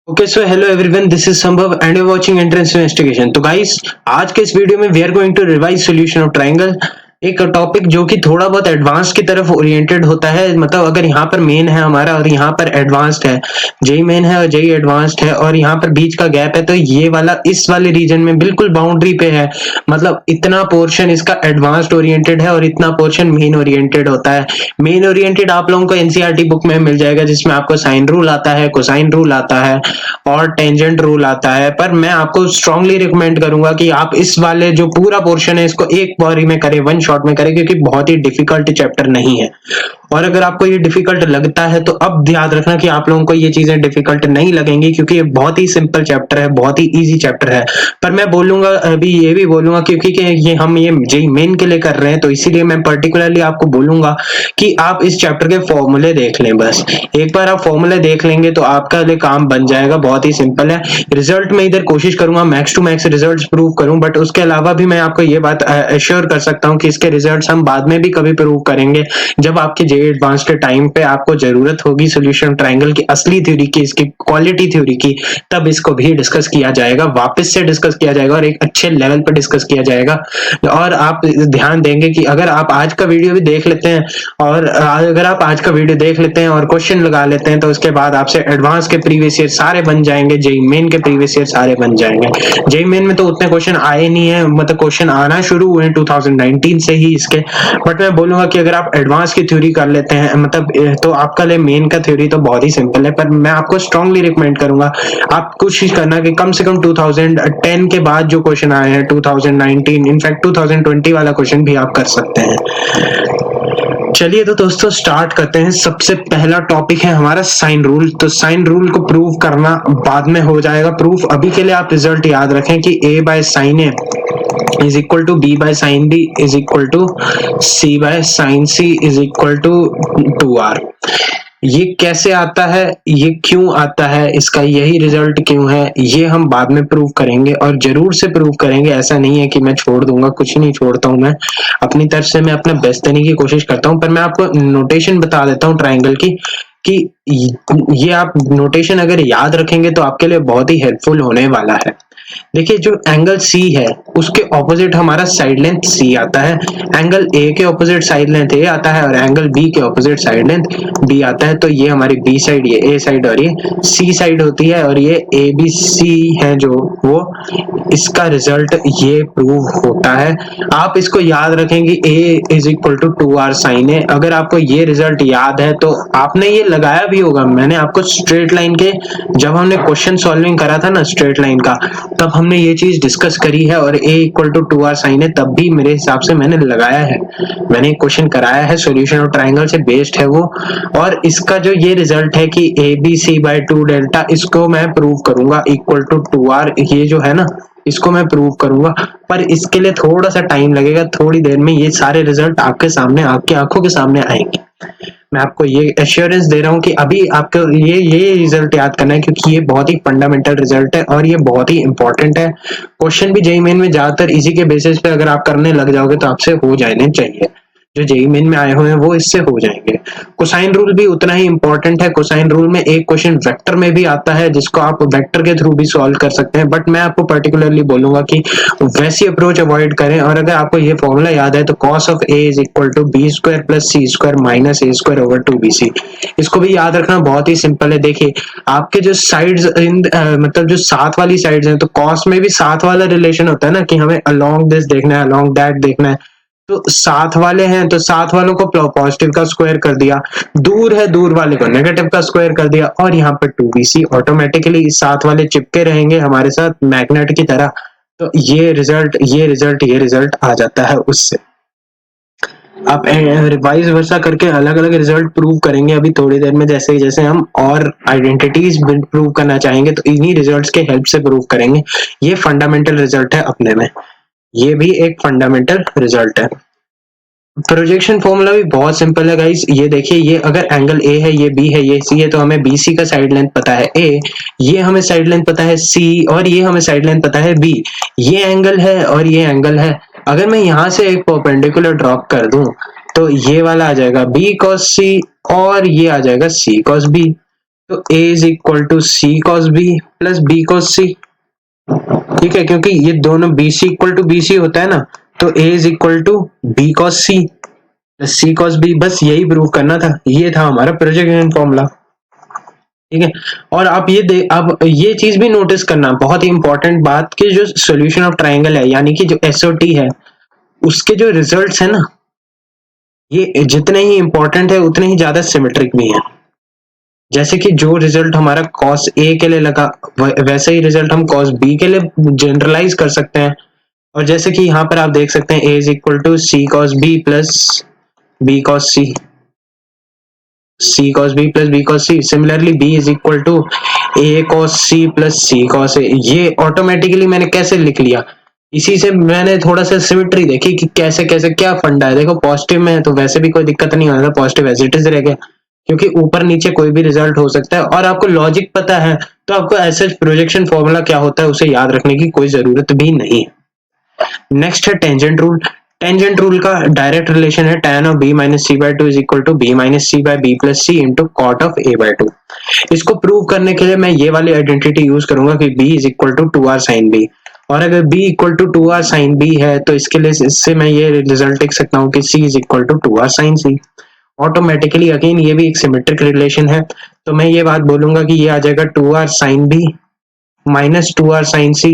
Okay so hello everyone, this is Sambhav and you watching entrance investigation. तो guys, आज के इस वीडियो में we are going to revise solution of triangle, एक topic जो कि थोड़ा बहुत एडवांस की तरफ ओरिएंटेड होता है। मतलब अगर यहाँ पर मेन है हमारा और यहाँ पर एडवांस्ड है, जेई मेन है और जेई एडवांस्ड है और यहाँ पर बीच का गैप है, तो ये वाला इस वाले रीजन में बिल्कुल बाउंड्री पे है। मतलब इतना पोर्शन इसका एडवांस्ड ओरिएंटेड है और इतना पोर्शन मेन ओरिएंटेड होता है। मेन ओरिएंटेड आप लोगों को एनसीईआरटी बुक में मिल जाएगा, जिसमें आपको साइन रूल आता है, कोसाइन रूल आता है और टेंजेंट रूल आता है। पर मैं आपको स्ट्रांगली रिकमेंड करूंगा कि आप इस वाले जो पूरा पोर्शन है इसको एक बारी में करें, वन शॉट में करें, क्योंकि बहुत ही डिफिकल्ट चैप्टर नहीं है। और अगर आपको ये डिफिकल्ट लगता है तो अब याद रखना कि आप लोगों को ये चीजें डिफिकल्ट नहीं लगेंगी, क्योंकि ये बहुत ही सिंपल चैप्टर है, बहुत ही इजी चैप्टर है। पर मैं बोलूंगा, अभी ये भी बोलूंगा, क्योंकि ये हम ये जेई मेन के लिए कर रहे हैं, तो इसीलिए मैं पर्टिकुलरली आपको बोलूंगा कि आप इस चैप्टर के फॉर्मूले देख लें। बस एक बार आप फॉर्मूले देख लेंगे तो आपका लिए काम बन जाएगा। बहुत ही सिंपल है। रिजल्ट में इधर कोशिश करूंगा max to max results prove करूं, बट उसके अलावा भी मैं आपको ये बात एश्योर कर सकता हूं कि इसके रिजल्ट्स हम बाद में भी कभी प्रूव करेंगे, जब आपके जेई एडवांस के टाइम पे आपको जरूरत होगी सॉल्यूशन ट्रायंगल की असली थ्योरी की, इसकी क्वालिटी थ्योरी की, तब इसको भी डिस्कस किया जाएगा, वापस से डिस्कस किया जाएगा और एक अच्छे लेवल पर डिस्कस किया जाएगा। और आप ध्यान देंगे कि अगर आप आज का वीडियो भी देख लेते हैं और अगर आप आज का वीडियो देख लेते हैं और क्वेश्चन लगा लेते हैं, तो उसके बाद आपसे एडवांस के प्रीवियस ईयर सारे बन जाएंगे, जेई मेन के प्रीवियस ईयर सारे बन जाएंगे। जेई मेन में तो उतने क्वेश्चन आए नहीं है, मतलब क्वेश्चन आना शुरू हुए 2019 से ही इसके। बट मैं बोलूंगा कि अगर आप एडवांस की थ्योरी कर लेते हैं, मतलब तो आपका लिए मेन का थ्योरी तो बहुत ही सिंपल है। पर मैं आपको स्ट्रांगली रिकमेंड करूंगा आप कोशिश करना कि कम से कम 2010 के बाद जो क्वेश्चन आए हैं, 2019 इनफैक्ट 2020 वाला क्वेश्चन भी आप कर सकते हैं। चलिए तो दोस्तों स्टार्ट करते हैं। सबसे पहला टॉपिक है हमारा साइन रूल। तो साइन रूल को प्रूव करना बाद में हो जाएगा प्रूफ। अभी के लिए आप रिजल्ट याद रखें कि a by sine A is equal to b by sin b is equal to c by sin c is equal to 2r। ये कैसे आता है, ये क्यों आता है, इसका यही रिजल्ट क्यों है, ये हम बाद में प्रूव करेंगे और जरूर से प्रूव करेंगे। ऐसा नहीं है कि मैं छोड़ दूंगा, कुछ नहीं छोड़ता हूं मैं। अपनी तरफ से मैं अपना बेस्ट देने की कोशिश करता हूं। पर मैं आपको नोटेशन बता देता हूं ट्रायंगल की, कि ये आप नोटेशन अगर याद रखेंगे तो आपके लिए बहुत ही हेल्पफुल होने वाला है। देखिए, जो एंगल C है उसके ऑपोजिट हमारा साइड लेंथ C आता है, एंगल A के ऑपोजिट साइड लेंथ A आता है और एंगल B के ऑपोजिट साइड लेंथ B आता है। तो ये हमारी B साइड, ये A साइड और ये C साइड होती है, और ये ABC है जो वो इसका रिजल्ट ये प्रूव होता है। आप इसको याद रखेंगे A is equal to 2r sine A। अगर आपको ये रिजल्ट याद है तो आपने ये लगाया भी होगा। मैंने आपको स्ट्रेट लाइन के, जब हमने क्वेश्चन सॉल्विंग करा था ना स्ट्रेट लाइन का, तब हमने ये चीज डिस्कस करी है। और a equal to 2r sign है, तब भी मेरे हिसाब से मैंने लगाया है, मैंने क्वेश्चन कराया है, सॉल्यूशन ऑफ ट्रायंगल से बेस्ड है वो। और इसका जो ये रिजल्ट है कि ABC बाय 2 डेल्टा, इसको मैं प्रूव करूंगा इक्वल टू 2r, ये जो है ना इसको मैं प्रूव करूंगा। पर इसके लिए थोड़ा सा टाइम लगेगा, थोड़ी देर में ये सारे रिजल्ट आपके सामने, आपकी आंखों के सामने आएंगे। मैं आपको ये एश्योरेंस दे रहा हूँ कि अभी आपको ये रिजल्ट याद करना है, क्योंकि ये बहुत ही फंडामेंटल रिजल्ट है और ये बहुत ही इंपॉर्टेंट है। क्वेश्चन भी जेईई मेन में ज्यादातर इसी के बेसिस पे अगर आप करने लग जाओगे तो आपसे हो जाने चाहिए। जो जेईई मेन में आए हुए हैं वो इससे हो जाएंगे। कोसाइन रूल भी उतना ही इंपॉर्टेंट है। कोसाइन रूल में एक क्वेश्चन वेक्टर में भी आता है, जिसको आप वेक्टर के थ्रू भी सॉल्व कर सकते हैं, बट मैं आपको पर्टिकुलरली बोलूंगा कि वैसी अप्रोच अवॉइड करें। और अगर आपको ये फॉर्मूला याद है तो cos of a is equal to B square plus C square minus A square over 2bc। इसको भी याद रखना बहुत ही सिंपल है। देखिए, आपके जो साइड्स मतलब जो साथ वाली साइड्स हैं, तो cos में भी साथ वाला रिलेशन होता है ना, कि हमें अलोंग दिस देखना है, अलोंग दैट देखना है। तो साथ वाले हैं तो साथ वालों को पॉजिटिव का स्क्वायर कर दिया, दूर है दूर वाले को नेगेटिव का स्क्वायर कर दिया, और यहाँ पर 2bc ऑटोमेटिकली साथ वाले चिपके रहेंगे हमारे साथ मैग्नेट की तरह। तो ये रिजल्ट आ जाता है उससे। आप रिवाइज वर्सा करके अलग अलग रिजल्ट प्रूव करेंगे अभी थोड़ी देर में। जैसे जैसे हम और आइडेंटिटीज प्रूव करना चाहेंगे तो इन्हीं रिजल्ट्स के हेल्प से प्रूव करेंगे। ये फंडामेंटल रिजल्ट है अपने में, ये भी एक फंडामेंटल रिजल्ट है। प्रोजेक्शन फॉर्मूला भी बहुत सिंपल है गाइस। ये देखिए, ये अगर एंगल A है, ये B है, ये C है, तो हमें BC का साइड लेंथ पता है A, ये हमें साइड लेंथ पता है C, और ये हमें साइड लेंथ पता है B। ये एंगल है और ये एंगल है। अगर मैं यहाँ से एक परपेंडिकुलर ड्रॉप कर दूं तो ये वाला आ जाएगा B cos C और ये आ जाएगा C cos B। तो a is equal to C cos B plus B cos C. ठीक है, क्योंकि ये दोनों B C equal to B C होता है ना, तो a is equal to B cos C plus C cos B. बस यही प्रूव करना था, ये था हमारा प्रोजेक्शन फॉर्मूला। ठीक है, और आप अब ये चीज भी नोटिस करना, बहुत ही इंपॉर्टेंट बात, कि जो सॉल्यूशन ऑफ ट्राइंगल है यानी कि जो एसओटी है, उसके जो रिजल्ट्स है ना, ये जितने ही इंपॉर्टेंट है उतने ही ज्यादा सिमेट्रिक भी हैं। जैसे कि जो रिजल्ट हमारा cos A के लिए लगा, वैसे ही रिजल्ट हम cos B के लिए जनरलाइज कर सकते हैं। और जैसे कि यहाँ पर आप देख सकते हैं A is equal to C cos B plus B cos C, C cos B plus B cos C. Similarly B is equal to A cos C plus C cos A. ये ऑटोमेटिकली मैंने कैसे लिख लिया, इसी से मैंने थोड़ा सा सिमेट्री देखी कि कैसे कैसे क्या फंडा है। देखो पॉजिटिव में है तो वैसे भी कोई दिक्कत नहीं होगा, पॉजिटिव एज इट इज रह गया, क्योंकि ऊपर नीचे कोई भी रिजल्ट हो सकता है। और आपको लॉजिक पता है तो आपको ऐसे प्रोजेक्शन फॉर्मूला क्या होता है उसे याद रखने की कोई जरूरत भी नहीं है। नेक्स्ट है टेंजेंट रूल। टेंजेंट रूल का डायरेक्ट रिलेशन है tan of b minus C by two is equal to B minus C by B plus C into cot of a by two. इसको प्रूव करने के लिए मैं ये वाली आइडेंटिटी यूज करूंगा कि b is equal to 2r sine b। और अगर b equal to 2r sine b है तो इसके लिए इससे मैं ये रिजल्ट लिख सकता हूँ कि c is equal to 2r sine c। Automatically again ये भी एक सिमेट्रिक रिलेशन है, तो मैं ये बात बोलूंगा कि ये आ जाएगा 2r sine b minus 2r sine c।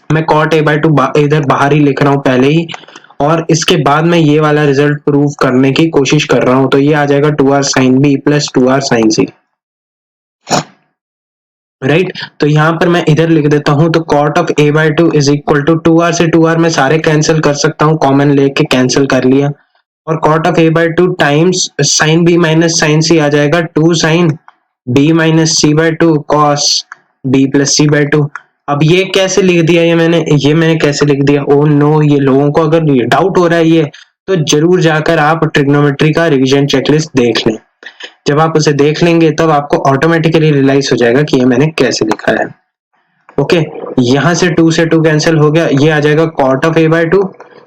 मैं cot a बाई टू इधर बाहर ही लिख रहा हूँ पहले ही, और इसके बाद मैं ये वाला रिजल्ट प्रूव करने की कोशिश कर रहा हूँ। तो ये आ जाएगा 2r sine b plus 2r sine c। Right, तो यहाँ पर मैं इधर लिख देता हूँ, तो cot of a by two is equal to 2r से 2r मैं सारे कैंसिल कर सकता हूँ, कॉमन लेके कैंसिल कर लिया। और cot of a by two times sine b minus sine c आ जाएगा 2 sine b minus c by two cos b plus c by two. अब ये कैसे लिख दिया, ये मैंने कैसे लिख दिया, ओ नो, ये लोगों को अगर डाउट हो रहा है ये, तो जरूर जाकर आप ट्रिग्नोमेट्री का रिवीजन चेकलिस्ट देख लें। जब आप उसे देख लेंगे तब आपको ऑटोमेटिकली रियलाइज हो जाएगा कि ये मैंने कैसे लिखा है। ओके, यहाँ से 2 से 2 कैंसिल हो गया, ये आ जाएगा cot of a by two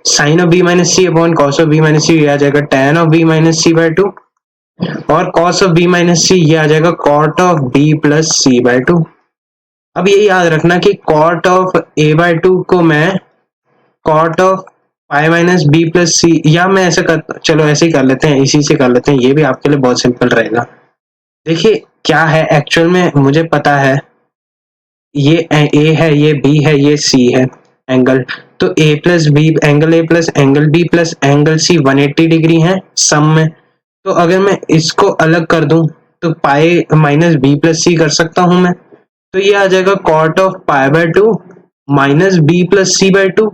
sine of b minus C upon cos of b minus C, ये आ जाएगा tan of b minus C by two, और cos of b minus C ये आ जाएगा cot of b plus C by two. अब ये याद रखना कि cot of a by two को मैं cot of pi minus B plus C, या मैं ऐसे चलो ऐसे ही कर लेते हैं, इसी से कर लेते हैं, ये भी आपके लिए बहुत सिंपल रहेगा। देखिए क्या है एक्चुअल में, मुझे पता है ये a है, ये b है, ये c है एंगल, तो a plus B angle a plus angle b plus angle c 180 degree है सम में। तो अगर मैं इसको अलग कर दूं तो pi minus B plus C कर सकता हूं मैं, तो ये आ जाएगा cot of pi by two minus B plus C by two.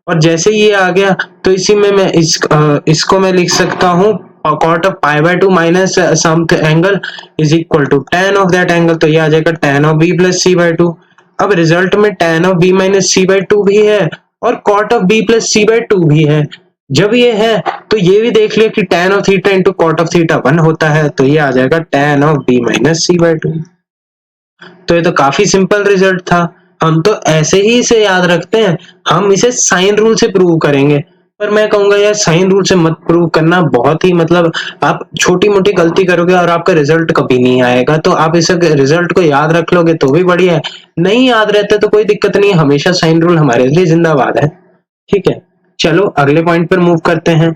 और जैसे ये आ गया तो इसी में मैं इसको मैं लिख सकता हूँ cot of pi by two minus sum angle is equal to tan of that angle, तो ये आ जाएगा tan of b plus C by two. अब रिजल्ट में tan of b minus C by two भी है और cot of b plus C by two भी है। जब ये है तो ये भी देख लिया कि tan of theta into cot of theta 1 होता है, तो ये आ जाएगा tan of b minus C by two. तो ये तो काफी सिंपल रिजल्ट था, हम तो ऐसे ही इसे याद रखते हैं, हम इसे साइन रूल से प्रूव करेंगे। पर मैं कहूंगा यार साइन रूल से मत प्रूव करना, बहुत ही मतलब आप छोटी मोटी गलती करोगे और आपका रिजल्ट कभी नहीं आएगा। तो आप इस रिजल्ट को याद रख लोगे तो भी बढ़िया है, नहीं याद रहता तो कोई दिक्कत नहीं, हमेशा साइन रूल हमारे लिए जिंदाबाद है। ठीक है, चलो अगले पॉइंट पर मूव करते हैं।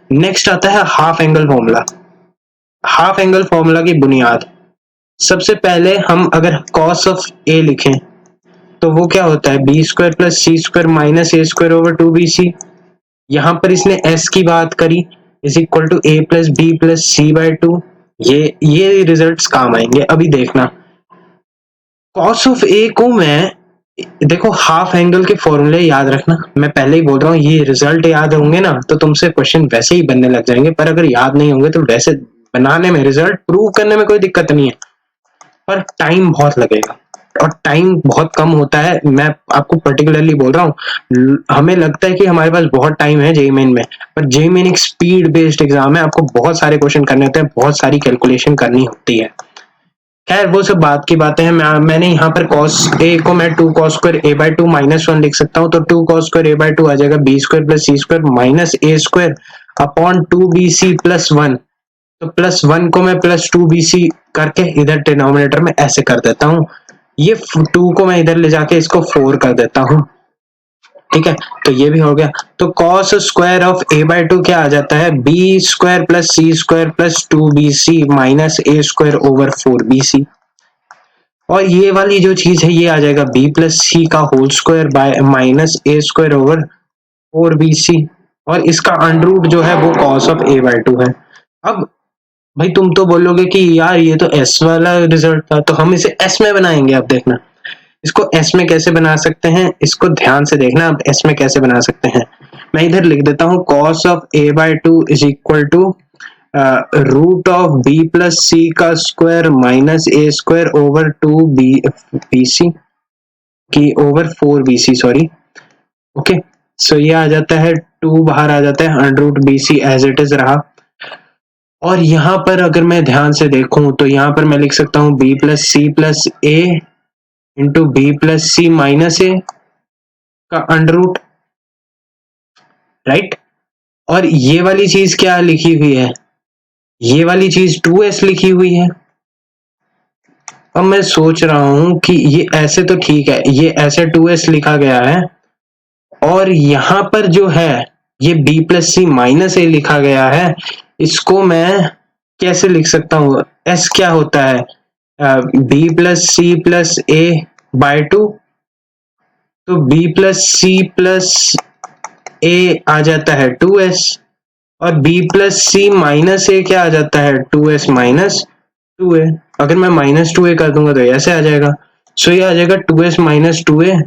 नेक्स्ट आता है half angle formula. Half angle formula की बुनियाद, सबसे पहले हम अगर cos ऑफ a लिखें तो वो क्या होता है, B square plus C square minus A square over 2bc। यहाँ पर इसने s की बात करी is equal to a plus B plus C by two. ये रिजल्ट्स काम आएंगे, अभी देखना। cos ऑफ a को मैं, देखो हाफ एंगल के फॉर्मूले याद रखना, मैं पहले ही बोल रहा हूँ, ये रिजल्ट याद होंगे ना तो तुमसे क्वेश्चन वैसे ही बनने लग जाएंगे, पर अगर याद नहीं होंगे तो वैसे बनाने में, रिजल्ट प्रूव करने में कोई दिक्कत नहीं है, पर टाइम बहुत लगेगा और टाइम बहुत कम होता है। मैं आपको पर्टिकुलरली बोल रहा हूँ, हमें लगता है कि हमारे पास बहुत टाइम है जेईई मेन में, पर जेईई मेन एक स्पीड बेस्ड एग्जाम है, आपको बहुत सारे क्वेश्चन करने होते हैं, बहुत सारी कैलकुलेशन करनी होती है। खैर वो सब बात की बातें हैं। मैंने यहाँ पर cos a को मैं 2 cos square a by two minus 1 लिख सकता हूँ, तो 2 cos square a by two आ जाएगा b square plus C square minus A square upon 2bc plus 1। तो प्लस 1 को मैं प्लस 2bc करके इधर डिनोमिनेटर में ऐसे कर देता हूँ, ये 2 को मैं इधर ले जाके इसको 4 कर देता हूँ, ठीक है। तो ये भी हो गया। तो cos square of a by 2 क्या आ जाता है, B square plus C square plus 2bc minus a square over 4bc। और ये वाली जो चीज है ये आ जाएगा b प्लस सी का whole square by minus a square over 4bc, और इसका अंडर जो है वो कॉस ऑफ a बाय 2 है। अब भाई तुम तो बोलोगे कि यार ये तो s वाला रिजल्ट था, तो हम इसे s में बनाएंगे। अब देखना इसको s में कैसे बना सकते हैं, इसको ध्यान से देखना। अब s में कैसे बना सकते हैं, मैं इधर लिख देता हूँ cos of a by 2 is equal to root of b plus C का square minus a square over 2bc की ओवर 4bc, सॉरी, ओके। सो ये आ जाता है 2 बाहर आ जाता है, under root bc as it is रहा। और यहाँ पर अगर मैं ध्यान से देखूं तो यहाँ पर मैं लिख सकता हूँ b plus C plus a into B plus C minus A का अंडर रूट, राइट। और ये वाली चीज क्या लिखी हुई है, ये वाली चीज 2s लिखी हुई है। अब मैं सोच रहा हूं कि ये ऐसे तो ठीक है, ये ऐसे 2s लिखा गया है, और यहां पर जो है ये b प्लस सी माइनस ए लिखा गया है, इसको मैं कैसे लिख सकता हूँ, s क्या होता है, b plus C plus A by 2, तो b प्लस सी प्लस ए आ जाता है 2s, और b प्लस सी माइनस ए क्या आ जाता है 2s माइनस 2a। अगर मैं माइनस 2a कर दूंगा तो ऐसे आ जाएगा। सो ये आ जाएगा 2s माइनस 2a।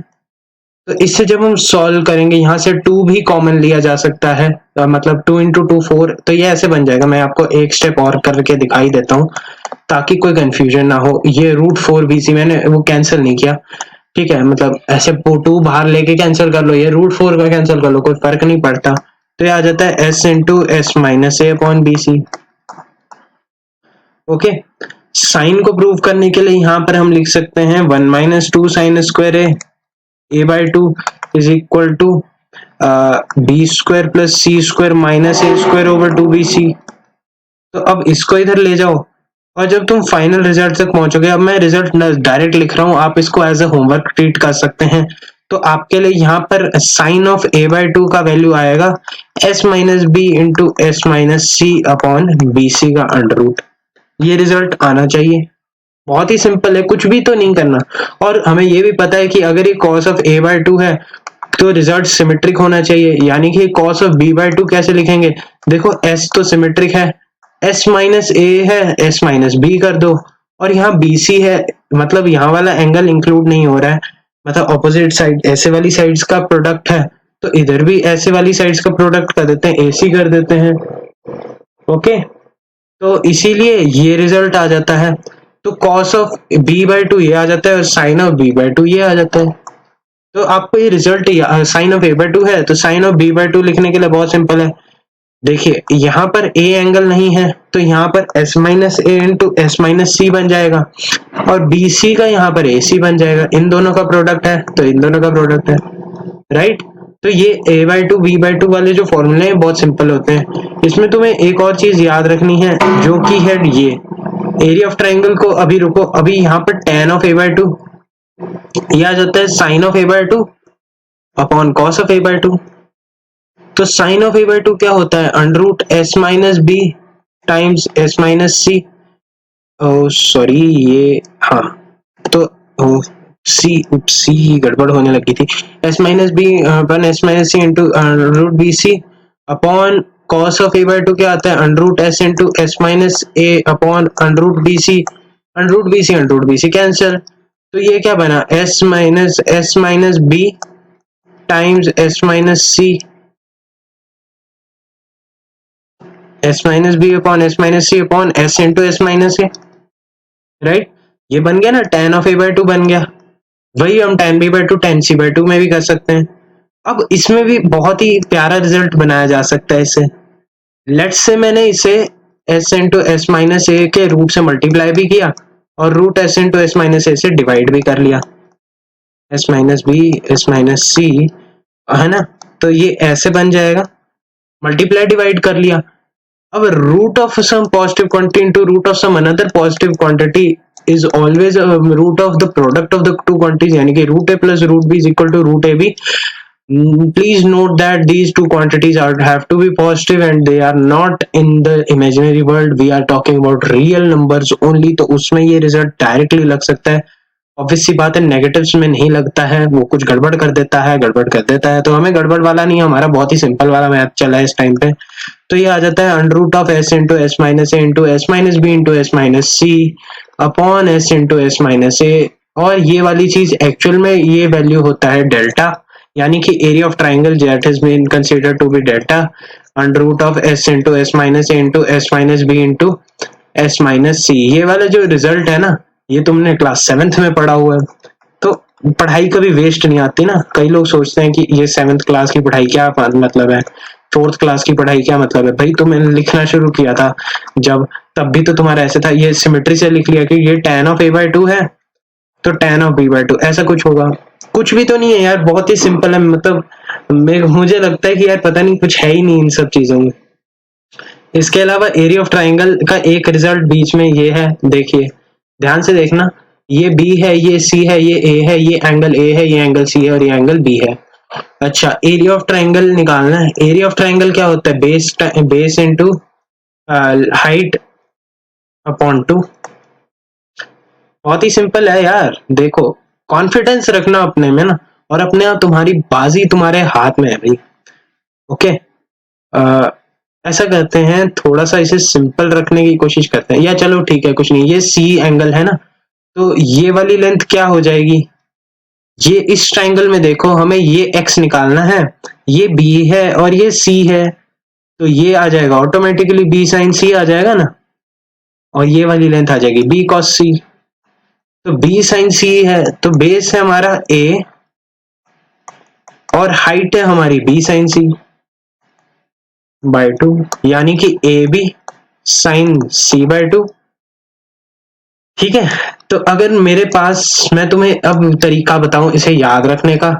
तो इससे जब हम सॉल्व करेंगे, यहाँ से 2 भी कॉमन लिया जा सकता है, मतलब 2 इंटू 2 4, तो ये ऐसे बन जाएगा। मैं आपको एक स्टेप और करके दिखाई देता हूँ ताकि कोई कंफ्यूजन ना हो। ये रूट 4bc मैंने वो कैंसिल नहीं किया, ठीक है, मतलब ऐसे 2 बाहर लेके कैंसिल कर लो, ये रूट 4 का कैंसिल कर लो, कोई फर्क नहीं पड़ता। तो ये आ जाता है s into S minus A upon B C, okay. Sine को प्रूव करने के लिए यहाँ पर हम लिख सकते हैं 1 minus 2 sine square A by 2 is equal to B square plus C square minus A square over 2bc। तो अब इसको इधर ले जाओ, और जब तुम फाइनल रिजल्ट तक पहुंचोगे, अब मैं रिजल्ट डायरेक्ट लिख रहा हूँ, आप इसको एज ए होमवर्क ट्रीट कर सकते हैं। तो आपके लिए यहाँ पर साइन ऑफ a बाय 2 का वैल्यू आएगा s minus B into S minus C upon B C का अंडर रूट। ये रिजल्ट आना चाहिए, बहुत ही सिंपल है, कुछ भी तो नहीं करना। और हमें ये भी पता है कि अगर ये cos ऑफ a बाय 2 है तो रिजल्ट सिमेट्रिक होना चाहिए, यानी कि cos ऑफ b बाय 2 कैसे लिखेंगे, देखो s तो सिमेट्रिक है, s माइनस a है, s माइनस b कर दो, और यहाँ bc है, मतलब यहाँ वाला एंगल इंक्लूड नहीं हो रहा है, मतलब ऑपोजिट साइड ऐसे वाली साइड्स का प्रोडक्ट है, तो इधर भी ऐसे वाली साइड्स का प्रोडक्ट कर देते हैं, ac कर देते हैं, ओके। तो इसीलिए ये रिजल्ट आ जाता है। तो cos ऑफ b बाय 2 ये आ जाता है, और साइन ऑफ b बाय 2 ये आ जाता है। तो आपको ये result sine of a by 2 है, तो साइन ऑफ b बाय 2 लिखने के लिए बहुत सिंपल है। देखिए यहाँ पर a एंगल नहीं है, तो यहाँ पर s minus A into S minus सी बन जाएगा, और bc का यहाँ पर ac बन जाएगा, इन दोनों का प्रोडक्ट है तो इन दोनों का प्रोडक्ट है, राइट। तो ये a बाय 2 b बाय 2 वाले जो फॉर्मूले हैं बहुत सिंपल होते हैं। इसमें तुम्हें एक और चीज याद रखनी है, जो कि है ये एरिया ऑफ ट्राइंगल को, अभी रुको, अभी यहाँ पर tan ऑफ a बाय 2 ये आ जाता है sine of a by 2 upon cos of a by 2। तो साइन ऑफ a बाय 2 क्या होता है, under root s minus B times s minus C, sorry ये, हाँ, तो सी गड़बड़ होने लगी थी, s minus B upon s minus C into root B C upon cos of a by 2 क्या आता है, under root s into S minus A upon under root B C, under root B C cancel. तो ये क्या बना, s minus B times s minus C, s minus B upon S minus C upon s into S minus A, right. ये बन गया ना, tan of a by 2 बन गया। वही हम tan b by 2 tan c by 2 में भी कर सकते हैं। अब इसमें भी बहुत ही प्यारा रिजल्ट बनाया जा सकता है इसे। लेट्स से मैंने इसे s into S minus A के रूट से मल्टीप्लाई भी किया, और root s into S minus A से डिवाइड भी कर लिया, s minus B S minus C, है ना। तो ये ऐसे बन जाएगा, मल्टीप्लाई डिवाइड कर लिया, अब root of some positive quantity into root of some another positive quantity is always root of the product of the two quantities, यानी कि root A plus root B is equal to root A B. Please note that these two quantities have to be positive and they are not in the imaginary world. We are talking about real numbers only. तो उसमें ये result directly लग सकता है. Obvious सी बात है, negatives में नहीं लगता है, वो कुछ गड़बड़ कर देता है, तो हमें गड़बड़ वाला नहीं, हमारा बहुत ही सिंपल वाला मैथ चला है इस टाइम पे. तो ये आ जाता है under root of S into S minus A into S minus B into S minus C upon S into S minus A. और ये वाली चीज एक्चुअल में ये वैल्यू होता है डेल्टा, यानी कि area of triangle that has been considered to be delta under root of S into S minus A into S minus B into S minus C. ये वाला जो रिजल्ट है ना, ये तुमने क्लास 7th में पढ़ा हुआ है. तो पढ़ाई कभी वेस्ट नहीं आती ना. कई लोग सोचते हैं कि ये 7th क्लास की पढ़ाई क्या मतलब है, 4th क्लास की पढ़ाई क्या मतलब है. भाई तुमने लिखना शुरू किया था जब, तब भी तो तुम्हारा ऐसे था, ये सिमेट्री से लिख लिया कि ये tan ऑफ a/2 है तो tan ऑफ b/2 ऐसा कुछ होगा. कुछ भी तो नहीं है यार, बहुत ही सिंपल है. मतलब मुझे लगता है कि यार पता नहीं कुछ है ही नहीं इन सब चीजों में. इसके अलावा एरिया ऑफ ट्राइंगल का एक रिजल्ट बीच में ये है, देखिए ध्यान से देखना, ये B है, ये C है, ये A है, ये एंगल A है, ये एंगल C है और ये एंगल B है. अच्छा, एरिया ऑफ ट्राइंगल निकालना है. एरिया ऑफ ट्राइंगल क्या होता है, बेस इनटू हाइट अपॉन 2. बहुत ही सिंपल है यार. देखो कॉन्फिडेंस रखना अपने में ना, और अपने आप तुम्हारी बाजी तुम्हारे हाथ में है भाई. ओके, ऐसा करते हैं, थोड़ा सा इसे सिंपल रखने की कोशिश करते हैं. या चलो ठीक है, कुछ नहीं, ये C एंगल है ना, तो ये वाली लेंथ क्या हो जाएगी, ये इस ट्राइंगल में देखो हमें ये x निकालना है, ये B है और ये C है, तो ये आ जाएगा ऑटोमेटिकली B sin C आ जाएगा ना, और ये वाली लेंथ आ जाएगी B cos C. तो B sin C है, तो बेस है हमारा A और हाइट है हमारी B sin C by 2, यानी कि AB sin C by 2. ठीक है, तो अगर मेरे पास, मैं तुम्हें अब तरीका बताऊं इसे याद रखने का.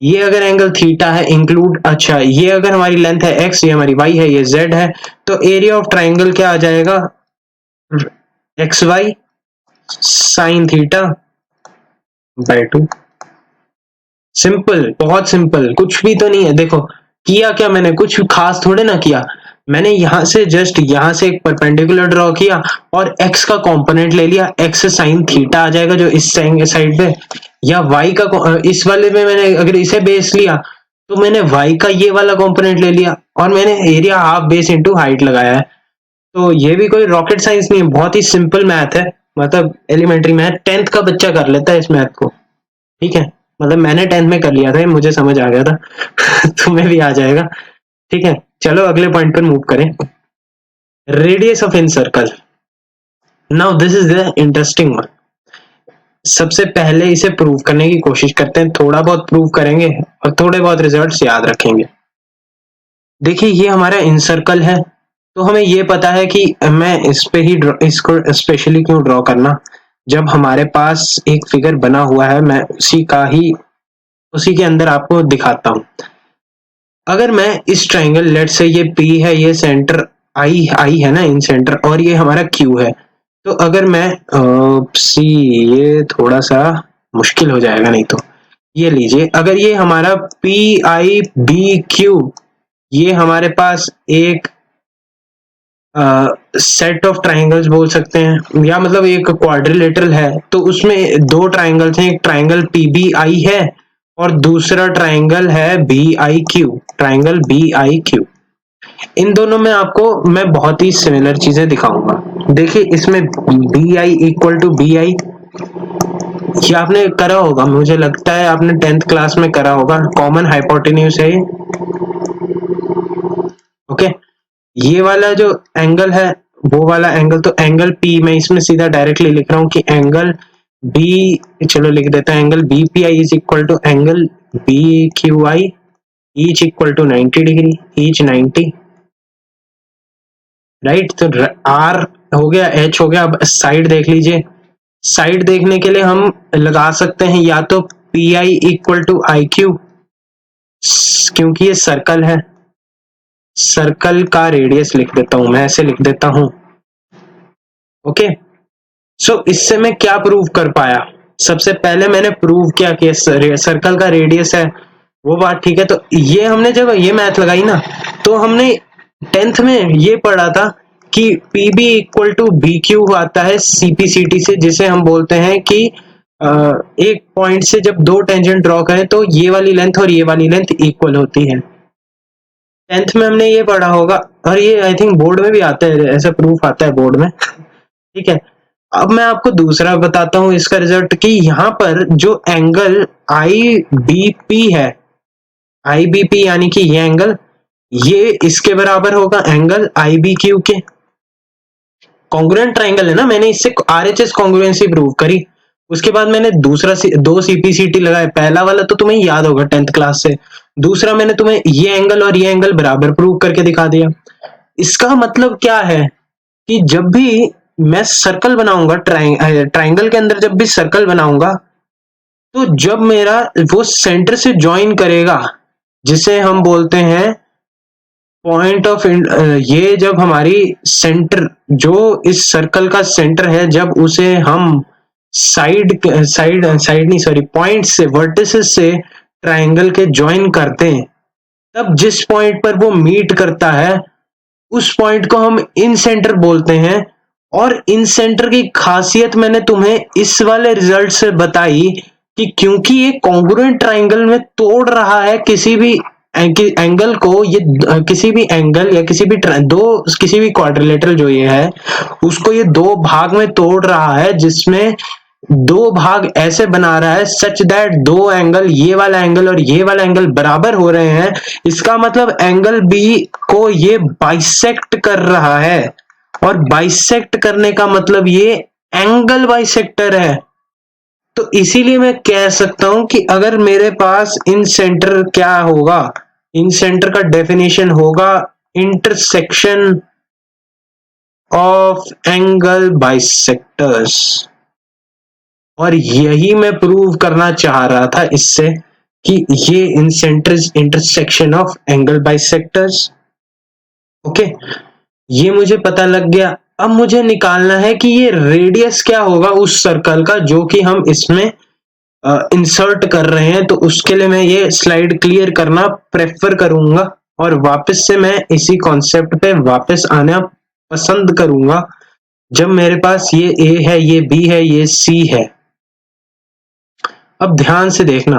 ये अगर एंगल थीटा है इंक्लूड, अच्छा ये अगर हमारी लेंथ है x, ये हमारी y है, ये z है, तो एरिया ऑफ ट्राइंगल क्या आ जाएगा, xy sin theta by 2. Simple, बहुत सिंपल, कुछ भी तो नहीं है. देखो किया क्या मैंने, कुछ खास थोड़े ना किया. मैंने यहाँ से जस्ट यहाँ से एक परपेंडिकुलर ड्रॉ किया और x का कंपोनेंट ले लिया, x साइन थीटा आ जाएगा जो इस साइड पे, या y का इस वाले में मैंने अगर इसे बेस लिया तो मैंने y का ये वाला कंपोनेंट ले लिया और मैंने area half base into height लगाया है. तो ये भी कोई रॉकेट साइंस नहीं है, बहुत ही सिंपल मैथ है. मतलब एलिमेंट्री मैथ 10th का बच्चा कर लेता है इस मैथ को. ठीक है, मतलब मैंने 10th में कर लिया था, मुझे समझ आ गया था. तुम्हें भी आ जाएगा. ठीक है, चलो अगले पॉइंट पर मूव करें. Radius of in circle. Now this is the interesting one. सबसे पहले इसे प्रूव करने की कोशिश करते हैं, थोड़ा बहुत प्रूव करेंगे और थोड़े बहुत रिजल्ट्स याद रखेंगे. देखिए ये हमारा इन सर्कल है, तो हमें ये पता है कि मैं इस पे ही इसको स्पेशली क्यों ड्रॉ करना, जब हमारे पास एक फिगर बना हुआ है, मैं उसी के अंदर आपको दिखाता हूं. अगर मैं इस ट्राइंगल, लेट से ये P है, ये सेंटर I है ना इन सेंटर, और ये हमारा Q है, तो अगर मैं सी, ये थोड़ा सा मुश्किल हो जाएगा नहीं तो, ये लीजिए, अगर ये हमारा PIBQ, ये हमारे पास एक सेट ऑफ ट्राइंगल्स बोल सकते हैं, या मतलब एक क्वाड्रिलेटरल है, तो उसमें दो ट्राइंगल्स हैं, एक ट्राइंगल PBI है और दूसरा ट्राइंगल है BIQ, ट्राइंगल BIQ. इन दोनों में आपको मैं बहुत ही सिमिलर चीजें दिखाऊंगा. देखिए इसमें BI इक्वल टू BI, ये आपने करा होगा, मुझे लगता है आपने 10th क्लास में करा होगा, कॉमन हाइपोटेन्यूज है. ओके, ये वाला जो एंगल है वो वाला एंगल, तो एंगल P, मैं इसमें सीधा डायरेक्टली लिख रहा हूं कि एंगल B, चलो लिख देता है, angle BPI is equal to angle BQI, each equal to 90 degree, each 90, right. तो R हो गया, H हो गया. अब साइड देख लीजिए, साइड देखने के लिए हम लगा सकते हैं या तो PI इक्वल टू IQ, क्योंकि ये सर्कल है, सर्कल का रेडियस लिख देता हूं, मैं ऐसे लिख देता हूं। ओके, सो इससे मैं क्या प्रूव कर पाया? सबसे पहले मैंने प्रूव किया कि सर्कल का रेडियस है, वो बात ठीक है। तो ये हमने जब ये मैथ लगाई ना, तो हमने 10th में ये पढ़ा था कि PB equal to B Q आता है सीपीसीटी से, जिसे हम बोलते हैं कि एक पॉइंट से जब दो टेंजेंट ड्रॉ करें तो ये वाली लेंथ और ये वाली लेंथ इक्वल होती है। 10th में हमने ये पढ़ा होगा, और ये आई थिंक बोर्ड में भी आता है, ऐसा प्रूफ आता है बोर्ड में। ठीक है, अब मैं आपको दूसरा बताता हूं इसका रिजल्ट कि यहाँ पर जो एंगल आई बी पी है, आई बी पी यानी कि ये एंगल, ये इसके बराबर होगा एंगल आई बी क्यू के। कॉन्ग्रुएंट ट्राइंगल है ना, मैंने इससे आरएचएस कॉन्ग्रुएंसी प्रूव करी। उसके बाद मैंने दो सीपीसीटी लगाए। पहला वाला तो तुम्हें याद होगा 10th क्लास से, दूसरा मैंने तुम्हें ये एंगल और ये एंगल बराबर प्रूव करके दिखा दिया। इसका मतलब क्या है कि जब भी मैं सर्कल बनाऊंगा, ट्राइंगल के अंदर जब भी सर्कल बनाऊंगा, तो जब मेरा वो सेंटर से ज्वाइन करेगा, जिसे हम बोलते हैं पॉइंट ऑफ, ये जब हमारी सेंटर, जो इस सर्कल का सेंटर है, जब उसे हम साइड साइड साइड नहीं सॉरी पॉइंट से, वर्टिसेस से ट्राइंगल के ज्वाइन करते हैं, तब जिस पॉइंट पर वो मीट करता है उस पॉइंट को हम इन सेंटर बोलते हैं। और इन सेंटर की खासियत मैंने तुम्हें इस वाले रिजल्ट से बताई कि क्योंकि ये कॉन्ग्रुएंट ट्राइंगल में तोड़ रहा है किसी भी एंगल को, ये किसी भी एंगल या किसी भी क्वाड्रिलेटरल जो ये है उसको ये दो भाग में तोड़ रहा है, जिसमें दो भाग ऐसे बना रहा है सच दैट दो एंगल, ये वाला एंगल और ये वाला एंगल बराबर हो रहे हैं। इसका मतलब एंगल बी को ये बाइसेक्ट कर रहा है, और बाइसेक्ट करने का मतलब ये एंगल बाइसेक्टर है। तो इसीलिए मैं कह सकता हूं कि अगर मेरे पास इन सेंटर क्या होगा, इन सेंटर का डेफिनेशन होगा इंटरसेक्शन ऑफ एंगल बाइसेक्टर्स। और यही मैं प्रूव करना चाह रहा था इससे कि ये intersection of angle bisectors. Okay, ये मुझे पता लग गया। अब मुझे निकालना है कि ये रेडियस क्या होगा उस सर्कल का जो कि हम इसमें इंसर्ट कर रहे हैं। तो उसके लिए मैं ये स्लाइड क्लियर करना प्रेफर करूंगा और वापस से मैं इसी कॉन्सेप्ट पे वापस आना पसंद करूंगा जब मेरे पास ये ए है, ये बी है, ये सी है। अब ध्यान से देखना,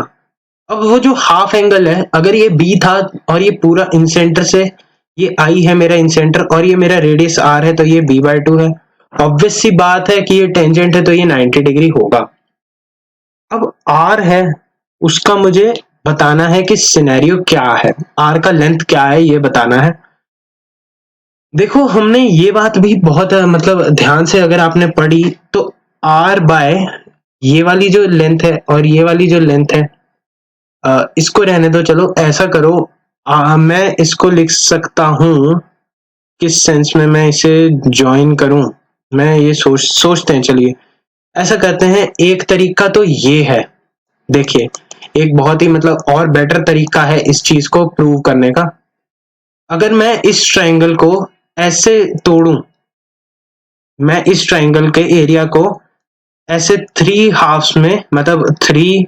अब वो जो हाफ एंगल है, अगर ये बी था और ये पूरा इंसेंटर से, ये आई है मेरा इंसेंटर और ये मेरा रेडियस आर है, तो ये b/2 है। ऑब्वियस सी बात है कि ये टेंजेंट है तो ये 90 डिग्री होगा। अब आर है, उसका मुझे बताना है कि सिनेरियो क्या है, आर का लेंथ क्या है ये बताना है। देखो, हमने ये बात भी बहुत मतलब ध्यान से अगर आपने पढ़ी तो आर बाय ये वाली जो लेंथ है और ये वाली जो लेंथ है, इसको रहने दो, चलो ऐसा करो, मैं इसको लिख सकता हूं, किस सेंस में मैं इसे ज्वाइन करूं, मैं ये सोचते हैं, चलिए ऐसा करते हैं। एक तरीका तो ये है, देखिए एक बहुत ही मतलब और बेटर तरीका है इस चीज को प्रूव करने का। अगर मैं इस ट्रायंगल को ऐसे तोड़ूं, मैं इस ट्रायंगल के एरिया को ऐसे 3 हाफ्स में, मतलब 3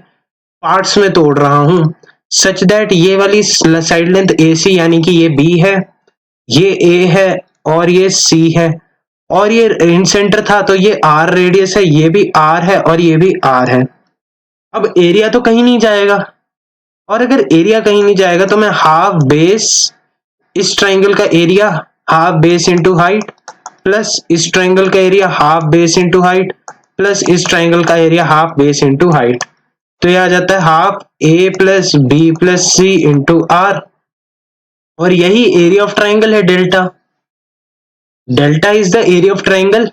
पार्ट्स में तोड़ रहा हूं, सच दैट ये वाली साइड लेंथ AC यानी कि ये B है, ये A है और ये C है, और ये इन सेंटर था तो ये R रेडियस है, ये भी R है और ये भी R है। अब एरिया तो कहीं नहीं जाएगा, और अगर एरिया कहीं नहीं जाएगा तो मैं हाफ बेस, इस ट्राइंगल का area half base into height, plus इस ट्राइंगल का area half base into height, plus इस ट्राइंगल का area half base into height, तो यह आ जाता है half A plus B plus C into R. और यही एरिया ऑफ ट्राइंगल है delta. Delta is the area of triangle,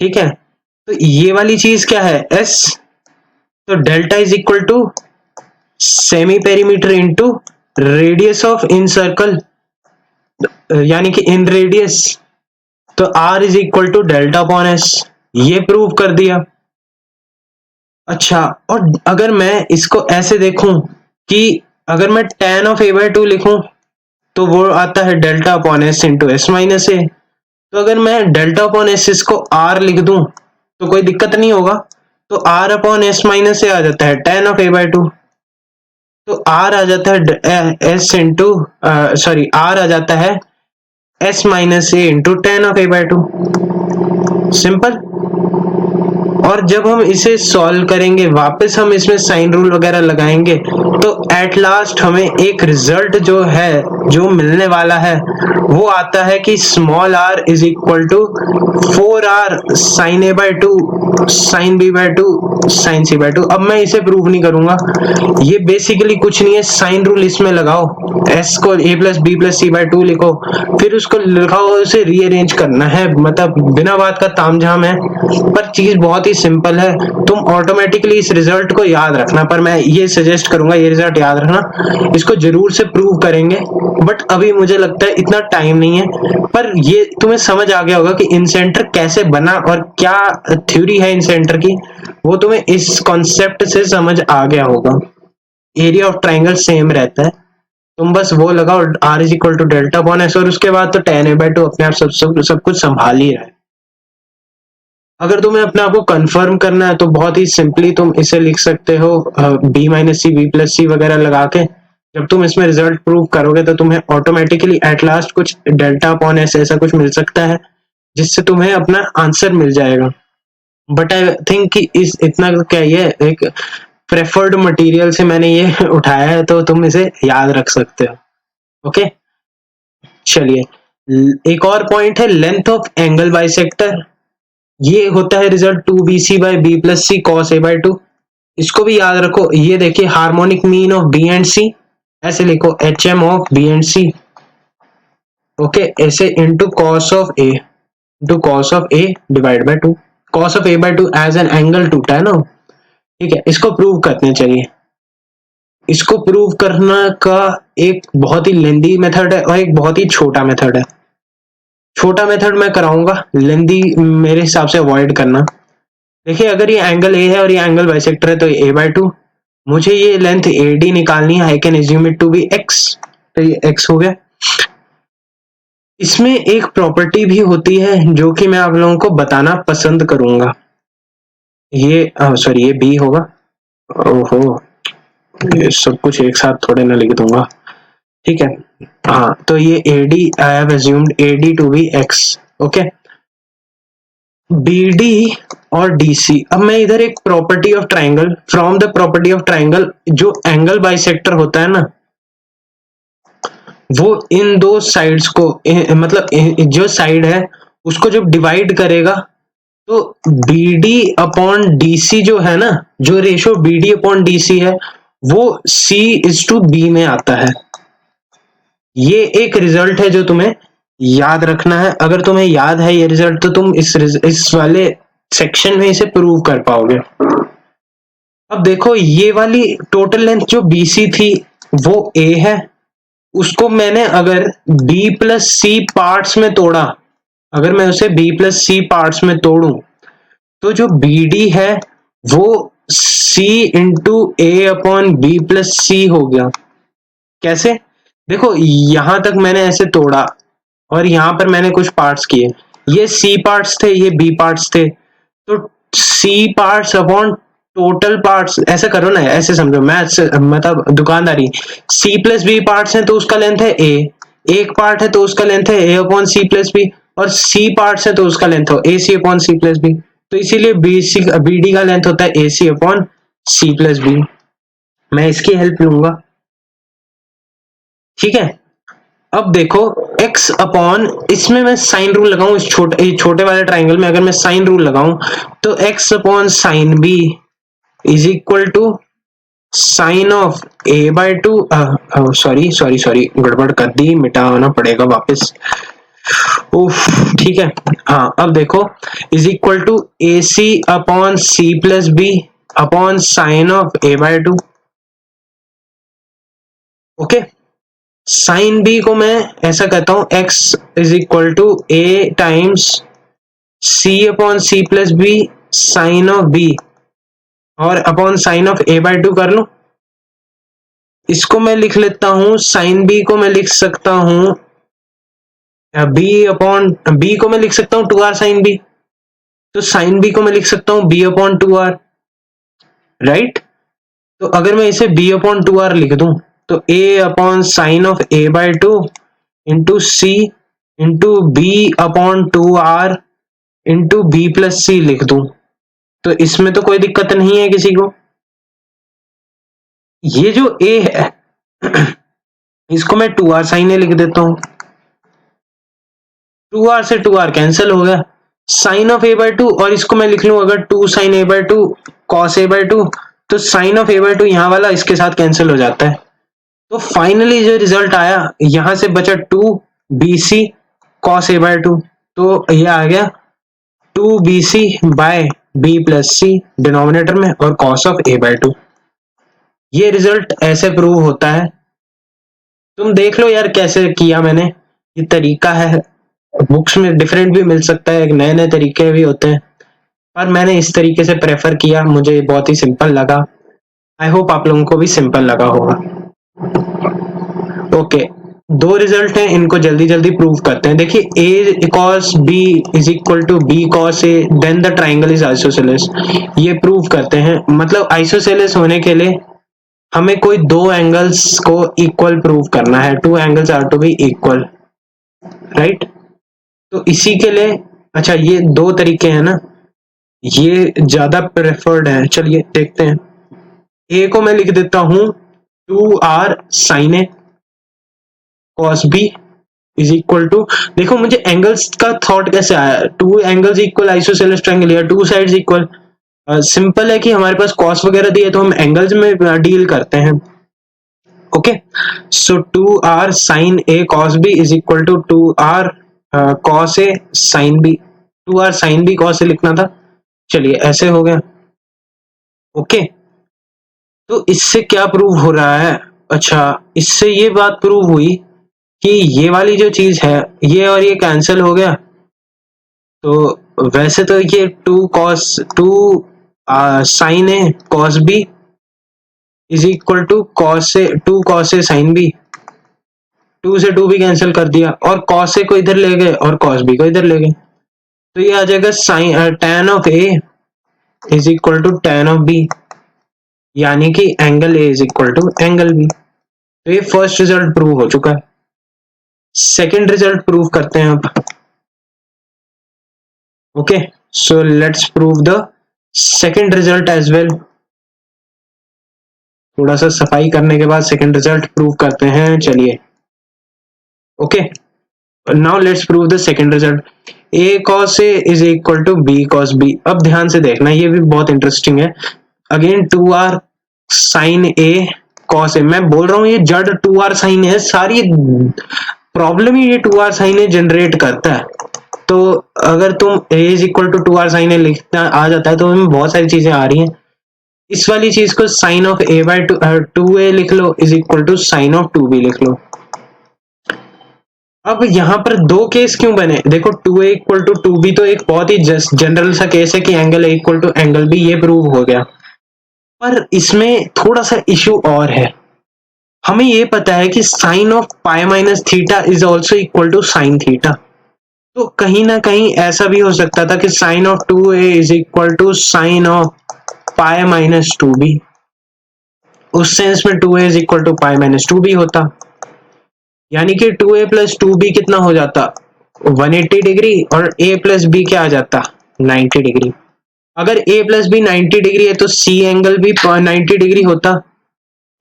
ठीक है। तो ये वाली चीज क्या है, S, तो delta is equal to semi perimeter into radius of incircle, यानी कि इन रेडियस, तो R is equal to delta upon S। ये प्रूव कर दिया। अच्छा, और अगर मैं इसको ऐसे देखूं कि अगर मैं tan ऑफ A/2 लिखूं, तो वो आता है delta upon S into S minus A. तो अगर मैं डेल्टा अपॉन एस इसको आर लिख दूं तो कोई दिक्कत नहीं होगा। तो R upon S minus A आ जाता है tan of A by two. तो आर आ जाता है एस इंटू सॉरी आर आ जाता है S minus A into tan of A by two. Simple. और जब हम इसे सॉल्व करेंगे वापस हम इसमें साइन रूल वगैरह लगाएंगे तो एट लास्ट हमें एक रिजल्ट जो है जो मिलने वाला है वो आता है कि small R is equal to 4r sine A by two sine B by two sine C by two. अब मैं इसे प्रूव नहीं करूंगा, ये बेसिकली कुछ नहीं है, साइन रूल इसमें लगाओ, s को a plus B plus C by two लिखो, फिर उसको लिखाओ, उसे रीअरेंज करना है, मतलब बिना बात का तामझाम है, पर चीज बहुत ही सिंपल है। तुम ऑटोमेटिकली इस रिजल्ट को याद रखना, पर मैं ये सजेस्ट करूंगा ये रिजल्ट याद रखना, इसको जरूर से प्रूव करेंगे, बट अभी मुझे लगता है इतना टाइम नहीं है। पर ये तुम्हें समझ आ गया होगा कि इनसेंटर कैसे बना और क्या थ्योरी है इनसेंटर की, वो तुम्हें इस कॉन्सेप्ट से समझ आ गया होगा। एरिया ऑफ ट्राइंगल सेम रहता है, तुम बस वो लगाओ r is equal to delta upon S, और उसके बाद तो टेन ए बाई टू अपने आप सब कुछ संभाल ही रहा है। अगर तुम्हें अपने आप को कंफर्म करना है तो बहुत ही सिंपली तुम इसे लिख सकते हो b minus C B plus C वगैरह लगा के। जब तुम इसमें रिजल्ट प्रूव करोगे तो तुम्हें ऑटोमेटिकली एट लास्ट कुछ डेल्टा अपॉन एस ऐसा कुछ मिल सकता है जिससे तुम्हें अपना आंसर मिल जाएगा। बट आई थिंक कि इस इतना क्या ये एक प्रेफर्ड मटेरियल से मैंने ये उठाया है, तो तुम इसे याद रख सकते हो। ओके, चलिए एक और पॉइंट है लेंथ ऑफ एंगल बाइसेक्टर। ये होता है result 2bc by B plus C cos A by two. इसको भी याद रखो, ये देखिए harmonic mean of B and C, ऐसे लिखो H M of B and C. Okay, ऐसे into cos of A into cos of A divide by two. Cos of A by two as an angle टूटा है ना, ठीक है। इसको prove करने चाहिए, इसको प्रूव करना का एक बहुत ही लेंदी मेथड है और एक बहुत ही छोटा मेथड है। छोटा मेथड मैं कराऊंगा, लेंदी मेरे हिसाब से अवॉइड करना। देखिए अगर ये एंगल ए है और ये एंगल बाइसेक्टर है तो ए बाई टू, मुझे ये लेंथ ए डी निकालनी है, I can assume it to be X, तो ये एक्स हो गया। इसमें एक प्रॉपर्टी भी होती है जो कि मैं आप लोगों को बताना पसंद करूंगा। ये सॉरी ये बी होगा, ओहो ये सब कुछ एक साथ थोड़े ना लिख दूंगा, ठीक है। हाँ तो ये AD I have assumed AD to be x। Okay, BD और DC। अब मैं इधर एक property of triangle, from the property of triangle, जो एंगल बाइसेक्टर होता है ना वो इन दो साइड्स को मतलब जो साइड है उसको जब डिवाइड करेगा तो BD अपॉन DC जो है ना, जो रेशो BD अपॉन DC है वो C इज टू B में आता है। ये एक रिजल्ट है जो तुम्हें याद रखना है। अगर तुम्हें याद है ये रिजल्ट तो तुम इस वाले सेक्शन में इसे प्रूव कर पाओगे। अब देखो ये वाली टोटल लेंथ जो BC थी वो A है, उसको मैंने अगर B प्लस सी पार्ट्स में तोड़ा, अगर मैं उसे B प्लस सी पार्ट्स में तोड़ू तो जो BD है वो C into A upon B plus C हो गया। कैसे? देखो यहां तक मैंने ऐसे तोड़ा और यहां पर मैंने कुछ पार्ट्स किए, ये C पार्ट्स थे ये B पार्ट्स थे, तो C parts upon total parts, ऐसे करो ना, ऐसे समझो, मैथ्स मतलब दुकानदारी। C प्लस बी पार्ट्स है तो उसका लेंथ है A, एक पार्ट है तो उसका लेंथ है A upon C plus B, और C पार्ट्स है तो उसका लेंथ हो AC upon C plus B, तो इसीलिए BD का लेंथ होता है AC upon C plus B. मैं इसकी हेल्प लूंगा, ठीक है। अब देखो x अपॉन, इसमें मैं साइन रूल लगाऊं, इस छोटे वाले ट्राइंगल में अगर मैं साइन रूल लगाऊं तो x upon sine B is equal to sine of a by two, sorry गड़बड़ कर दी, मिटाना पड़ेगा वापस, उफ ठीक है। हाँ अब देखो is equal to AC upon C plus B upon sine of a by two. Okay, sine B को मैं ऐसा कहता हूं x is equal to a times C upon C plus B sine of b, और upon sine of a by two कर लो। इसको मैं लिख लेता हूं, साइन बी को मैं लिख सकता हूं बी अपॉन बी को मैं लिख सकता हूं 2r साइन बी, तो साइन बी को मैं लिख सकता हूं बी अपॉन 2r, राइट। तो अगर मैं इसे बी अपॉन 2r लिख दूं तो a upon sine of a by 2 into C into B upon 2r into B plus C लिख दूं, तो इसमें तो कोई दिक्कत नहीं है किसी को। ये जो a है इसको मैं 2r साइन ए लिख देता हूं, 2r से 2r कैंसिल हो गया, साइन ऑफ a बाय 2, और इसको मैं लिख लूं अगर 2 sine a by 2 cos a by 2, तो साइन ऑफ a बाय 2 यहां वाला इसके साथ कैंसिल हो जाता है। तो फाइनली जो रिजल्ट आया यहां से बचा 2bc कॉस a बाय 2, तो ये आ गया 2bc बाय b प्लस सी डिनोमिनेटर में और कॉस ऑफ a बाय 2। ये रिजल्ट ऐसे प्रूव होता है। तुम देख लो यार कैसे किया मैंने, ये तरीका है, बुक्स में डिफरेंट भी मिल सकता है, नए नए तरीके भी होते हैं, पर मैंने इस तरीके से प्रेफर किया, मुझे बहुत ही सिंपल लगा। आई होप आप लोगों को भी सिंपल लगा होगा। ओके, दो रिजल्ट हैं, इनको जल्दी जल्दी प्रूव करते हैं। देखिए a cos b is equal to b cos a then the triangle is isosceles, ये प्रूव करते हैं। मतलब आइसोसेलेस होने के लिए हमें कोई दो एंगल्स को इक्वल प्रूव करना है, two angles are to be equal, right. तो इसी के लिए अच्छा ये दो तरीके हैं ना, ये ज्यादा प्रेफर्ड है। चलिए देखते हैं, a को मैं लिख देता हूं 2r sin a cos b is equal to, देखो मुझे एंगल्स का थॉट कैसे आया, two angles equal isosceles triangle या टू साइड्स इक्वल, सिंपल है कि हमारे पास कॉस वगैरह दिए तो हम एंगल्स में डील करते हैं। Okay, so 2r sin a cos b is equal to 2r cos a sin b, 2r sin b cos a लिखना था, चलिए ऐसे हो गया। ओके, तो इससे क्या प्रूव हो रहा है, अच्छा इससे ये बात प्रूव हुई कि ये वाली जो चीज है ये और ये कैंसिल हो गया, तो वैसे तो ये 2 sin a cos b is equal to two cos A sine B, 2 से 2 भी कैंसिल कर दिया और cos a को इधर ले गए और cos b को इधर ले गए, तो ये आ जाएगा sine tan of a is equal to tan of b, यानी कि angle a is equal to angle b। तो ये फर्स्ट रिजल्ट प्रूव हो चुका है। सेकेंड रिजल्ट प्रूव करते हैं अब। Okay, so let's prove the second result as well. थोड़ा सा सफाई करने के बाद सेकेंड रिजल्ट प्रूव करते हैं, चलिए। Okay, now let's prove the second result, a cos a is equal to b cos b। अब ध्यान से देखना, ये भी बहुत इंटरेस्टिंग है। Again 2r sin a cos a, मैं बोल रहा हूँ ये जड़ 2r sin है, सारी प्रॉब्लम ही ये 2r sin a जनरेट करता है। तो अगर तुम a is equal to 2r sin a लिखना आ जाता है तो हमें बहुत सारी चीजें आ रही हैं। इस वाली चीज को sign of a by 2a लिख लो is equal to sine of 2b लिख लो। अब यहाँ पर दो केस क्यों बने, देखो 2a इक्वल टू 2b तो एक बहुत ही जनरल सा केस है कि angle a equal to angle b, ये प्रूव हो गया। पर इसमें थोड़ा सा इश्यू और है, हमें ये पता है कि sine of pi minus theta is also equal to sine theta, तो कहीं ना कहीं ऐसा भी हो सकता था कि sine of 2a is equal to sine of pi minus 2b, उस सेंस में 2a is equal to pi minus 2b होता, यानी कि 2a प्लस 2b कितना हो जाता 180 डिग्री और a प्लस b क्या आ जाता 90 डिग्री। अगर a प्लस b 90 डिग्री है तो c एंगल भी 90 डिग्री होता,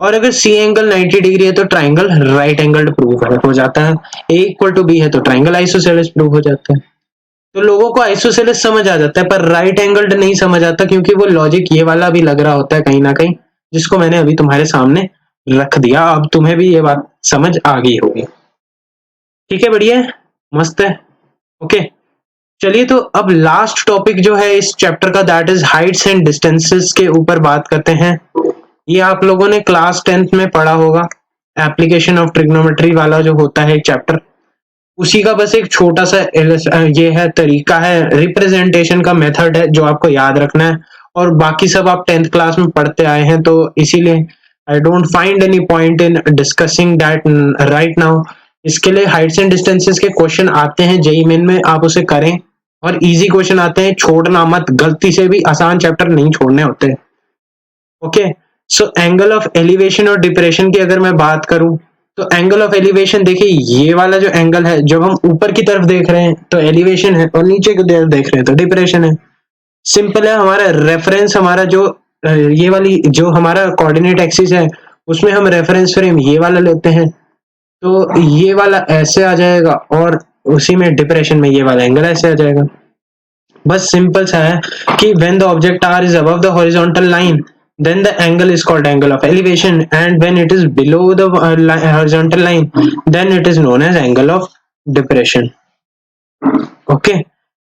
और अगर c एंगल 90 डिग्री है तो ट्राइंगल राइट एंगल प्रूव हो जाता है, a इक्वल टू b है तो ट्राइंगल आइसोसेलेस प्रूव हो जाता है। तो लोगों को आइसोसेलेस समझ आ जाता है पर राइट एंगल्ड नहीं समझ आता, क्योंकि वो लॉजिक ये वाला भी लग रहा होता है कहीं ना कहीं, जिसको मैंने अभी तुम्हारे सामने रख दिया। अब तुम्हें भी ये बात समझ आ गई होगी, ठीक है, बढ़िया है, मस्त है। ओके, चलिए तो अब लास्ट टॉपिक जो है इस चैप्टर का that is Heights and distances के ऊपर बात करते हैं। ये आप लोगों ने क्लास 10th में पढ़ा होगा, एप्लीकेशन ऑफ ट्रिग्नोमेट्री वाला जो होता है एक चैप्टर, उसी का बस एक छोटा सा ये है तरीका है, रिप्रेजेंटेशन का मेथड है जो आपको याद रखना है, और बाकी सब आप 10th क्लास में पढ़ते आए हैं तो इसीलिए I don't find any point in discussing that right now. इसके लिए हाइट्स एंड डिस्टेंसेस के क्वेश्चन आते हैं जेईई मेन में, आप उसे करें, और इजी क्वेश्चन आते हैं, छोड़ना मत, गलती से भी आसान चैप्टर नहीं छोड़ने होते। Okay, so angle of elevation और डिप्रेशन की अगर मैं बात करूं, तो एंगल ऑफ एलिवेशन देखिए, ये वाला जो एंगल है, जब हम ऊपर की तरफ देख रहे हैं तो एलिवेशन है, और नीचे की तरफ देख रहे हैं तो डिप्रेशन है। सिंपल है, हमारा रेफरेंस, हमारा जो ये वाली जो हमारा कोऑर्डिनेट एक्सिस है, उसमें हम रेफरेंस फ्रेम ये वाला लेते हैं, तो ये वाला ऐसे आ जाएगा, और उसी में डिप्रेशन में ये वाला एंगल ऐसे आ जाएगा। बस सिंपल सा है कि when the object R is above the horizontal line, then the angle is called angle of elevation, and when it is below the horizontal line, then it is known as angle of depression. Okay,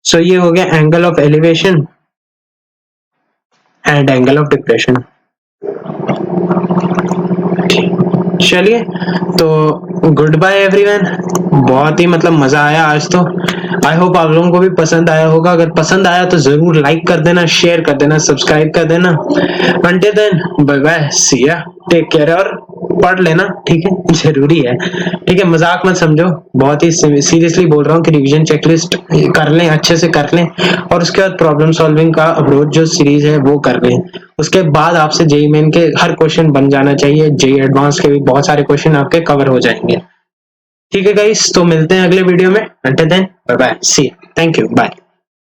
so ये हो गया angle of elevation and angle of depression. चलिए, तो good bye everyone. बहुत ही मतलब मजा आया आज तो। आई होप आप लोगों को भी पसंद आया होगा। अगर पसंद आया तो जरूर लाइक कर देना, शेयर कर देना, सब्सक्राइब कर देना। अंटिल देन, बाय बाय, सी या, टेक केयर, और पढ़ लेना, ठीक है, जरूरी है, ठीक है, मजाक मत समझो, बहुत ही सीरियसली बोल रहा हूँ कि रिवीजन चेकलिस्ट कर लें, अच्छे से कर लें, और उसके बाद प्रॉब्लम सॉल्विंग का अप्रोच जो सीरीज है वो कर लें। उसके बाद आपसे जेईई मेन के हर क्वेश्चन बन जाना चाहिए, जेईई एडवांस के भी बहुत सारे क्वेश्चन आपके कवर हो जाएंगे। ठीक है गाइस, तो मिलते हैं अगले वीडियो में। Until then, bye bye, see, thank you, bye.